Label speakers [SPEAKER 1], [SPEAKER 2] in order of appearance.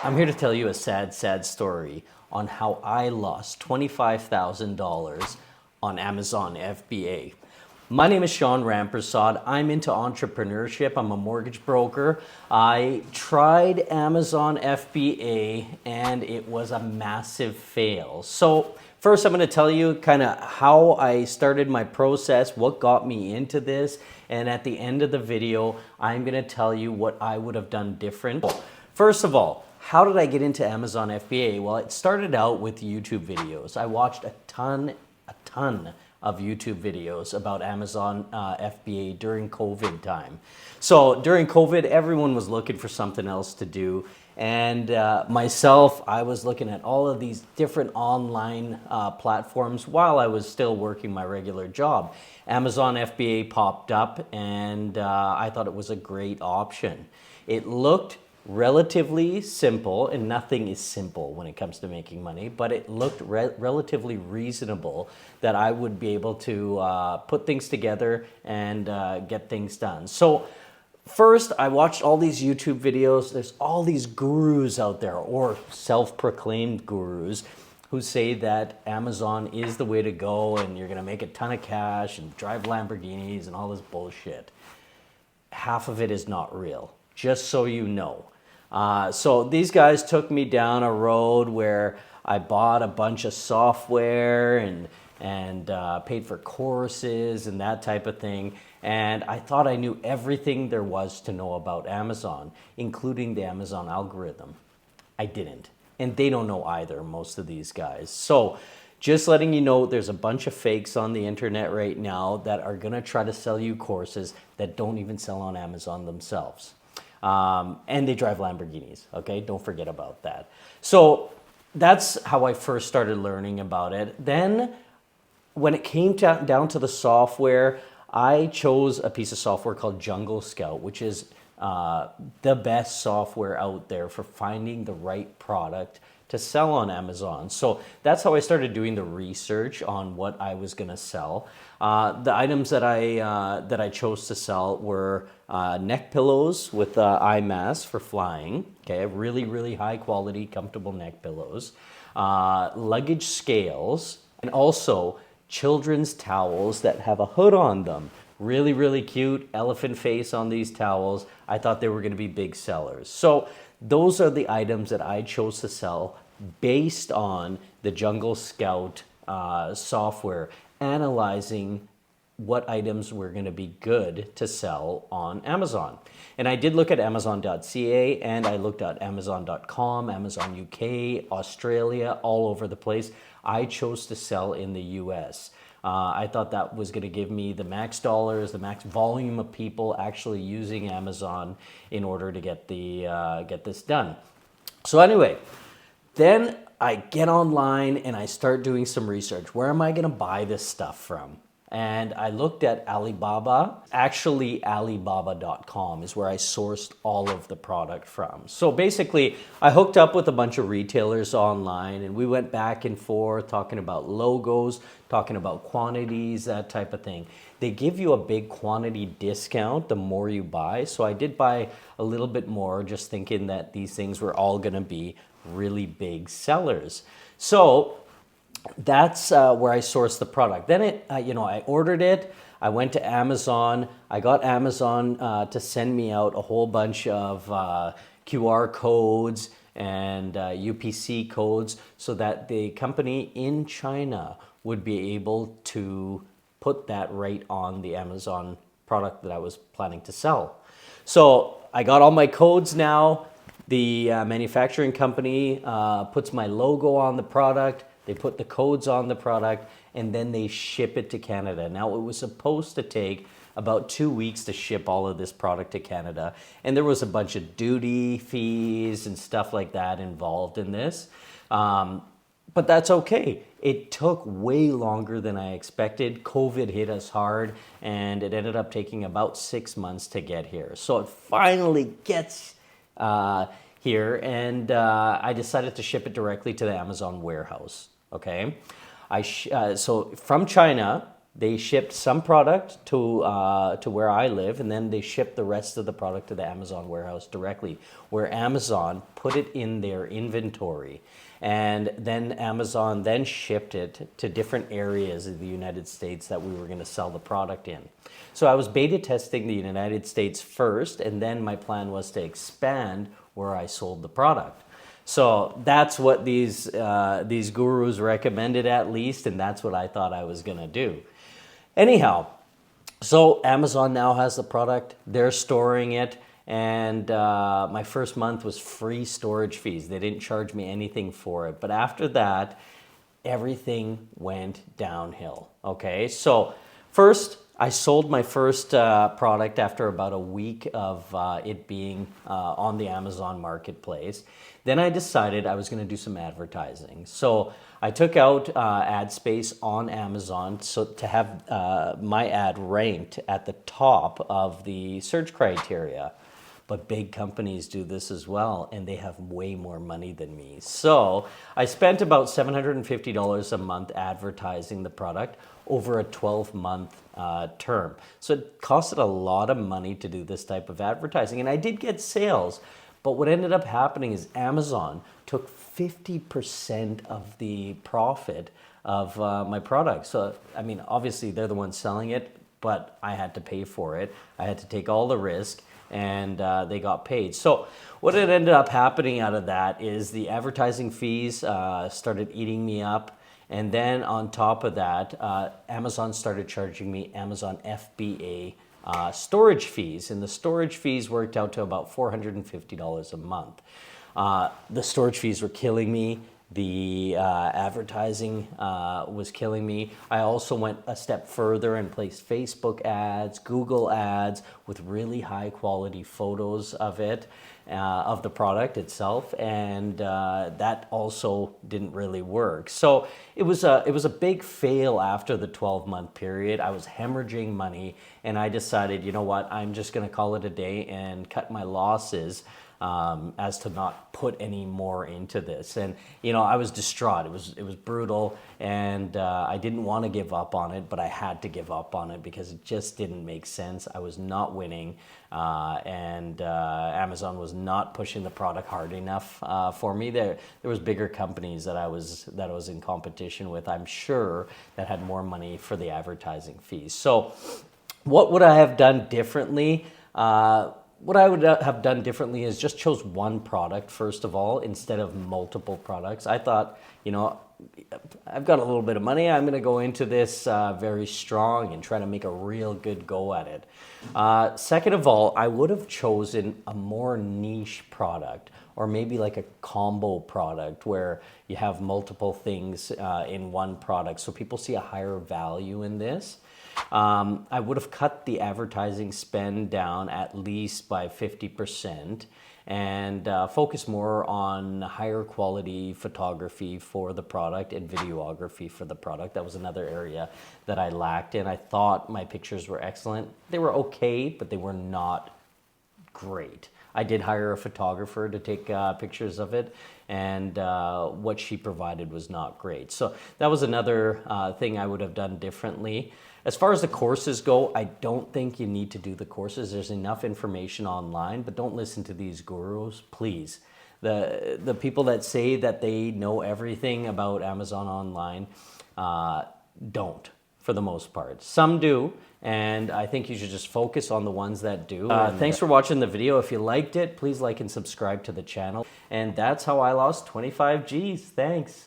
[SPEAKER 1] I'm here to tell you a sad story on how I lost $25,000 on Amazon FBA. My name is Sean Rampersad. I'm into entrepreneurship. I'm a mortgage broker. I tried Amazon FBA and it was a massive fail. So first I'm going to tell you kind of how I started my process, what got me into this, and at the end of the video, I'm going to tell you what I would have done different. First of all, how did I get into Amazon FBA? Well, it started out with YouTube videos. I watched a ton of YouTube videos about Amazon FBA during COVID time. So during COVID, everyone was looking for something else to do. And myself, I was looking at all of these different online platforms while I was still working my regular job. Amazon FBA popped up and I thought it was a great option. It looked relatively simple, and nothing is simple when it comes to making money, but it looked relatively reasonable that I would be able to put things together and get things done. So first, I watched all these YouTube videos. There's all these gurus out there, or self-proclaimed gurus, who say that Amazon is the way to go and you're gonna make a ton of cash and drive Lamborghinis and all this bullshit. Half of it is not real, just so you know. So these guys took me down a road where I bought a bunch of software and paid for courses and that type of thing. And I thought I knew everything there was to know about Amazon, including the Amazon algorithm. I didn't. And they don't know either, most of these guys. So just letting you know, there's a bunch of fakes on the internet right now that are gonna try to sell you courses that don't even sell on Amazon themselves. And they drive Lamborghinis, okay? Don't forget about that. So that's how I first started learning about it. Then when it came down to the software, I chose a piece of software called Jungle Scout, which is the best software out there for finding the right product to sell on Amazon. So that's how I started doing the research on what I was gonna sell. The items that I chose to sell were neck pillows with eye masks for flying. Okay, really high quality, comfortable neck pillows. Luggage scales, and also children's towels that have a hood on them. Really cute elephant face on these towels. I thought they were gonna be big sellers. So those are the items that I chose to sell based on the Jungle Scout software, analyzing what items were going to be good to sell on Amazon. And I did look at Amazon.ca and I looked at Amazon.com, Amazon UK, Australia, all over the place. I chose to sell in the US. I thought that was going to give me the max dollars, the max volume of people actually using Amazon in order to get this done. So anyway, then I get online and I start doing some research. Where am I going to buy this stuff from? And I looked at Alibaba. Actually, Alibaba.com is where I sourced all of the product from. So basically, I hooked up with a bunch of retailers online and we went back and forth talking about logos, talking about quantities, that type of thing. They give you a big quantity discount the more you buy. So I did buy a little bit more, just thinking that these things were all gonna be really big sellers. So that's where I sourced the product. Then I ordered it. I went to Amazon. I got Amazon to send me out a whole bunch of QR codes and UPC codes so that the company in China would be able to put that right on the Amazon product that I was planning to sell. So I got all my codes now. The manufacturing company puts my logo on the product. They put the codes on the product and then they ship it to Canada. Now it was supposed to take about 2 weeks to ship all of this product to Canada. And there was a bunch of duty fees and stuff like that involved in this. But that's okay. It took way longer than I expected. COVID hit us hard and it ended up taking about 6 months to get here. So it finally gets here and I decided to ship it directly to the Amazon warehouse. Okay, so from China, they shipped some product to where I live, and then they shipped the rest of the product to the Amazon warehouse directly, where Amazon put it in their inventory. And then Amazon then shipped it to different areas of the United States that we were going to sell the product in. So I was beta testing the United States first, and then my plan was to expand where I sold the product. So that's what these gurus recommended, at least, and that's what I thought I was going to do. Anyhow, so Amazon now has the product, they're storing it, and my first month was free storage fees. They didn't charge me anything for it. But after that, everything went downhill, okay? So first, I sold my first product after about a week of it being on the Amazon marketplace. Then I decided I was going to do some advertising. So I took out ad space on Amazon so to have my ad ranked at the top of the search criteria. But big companies do this as well, and they have way more money than me. So I spent about $750 a month advertising the product over a 12-month term. So it costed a lot of money to do this type of advertising, and I did get sales. But what ended up happening is Amazon took 50% of the profit of my product. So, I mean, obviously they're the ones selling it, but I had to pay for it. I had to take all the risk, and they got paid. So what had ended up happening out of that is the advertising fees started eating me up. And then on top of that, Amazon started charging me Amazon FBA storage fees. And the storage fees worked out to about $450 a month. The storage fees were killing me. The advertising was killing me. I also went a step further and placed Facebook ads, Google ads with really high quality photos of it, of the product itself, and that also didn't really work. So it was a big fail after the 12-month period. I was hemorrhaging money, and I decided, you know what, I'm just going to call it a day and cut my losses. As to not put any more into this. And, you know, I was distraught. It was brutal, and I didn't want to give up on it, but I had to give up on it because it just didn't make sense. I was not winning, and Amazon was not pushing the product hard enough for me. There was bigger companies that I was in competition with, I'm sure, that had more money for the advertising fees. So what would I have done differently? What I would have done differently is just chose one product, first of all, instead of multiple products. I thought, you know, I've got a little bit of money. I'm going to go into this very strong and try to make a real good go at it. Second of all, I would have chosen a more niche product, or maybe like a combo product where you have multiple things in one product, so people see a higher value in this. I would have cut the advertising spend down at least by 50% and focus more on higher quality photography for the product and videography for the product. That was another area that I lacked in. I thought my pictures were excellent. They were okay, but they were not great. I did hire a photographer to take pictures of it, and what she provided was not great. So that was another thing I would have done differently. As far as the courses go, I don't think you need to do the courses. There's enough information online, but don't listen to these gurus, please. The people that say that they know everything about Amazon online don't, for the most part. Some do, and I think you should just focus on the ones that do. Thanks for watching the video. If you liked it, please like and subscribe to the channel. And that's how I lost 25 G's. Thanks.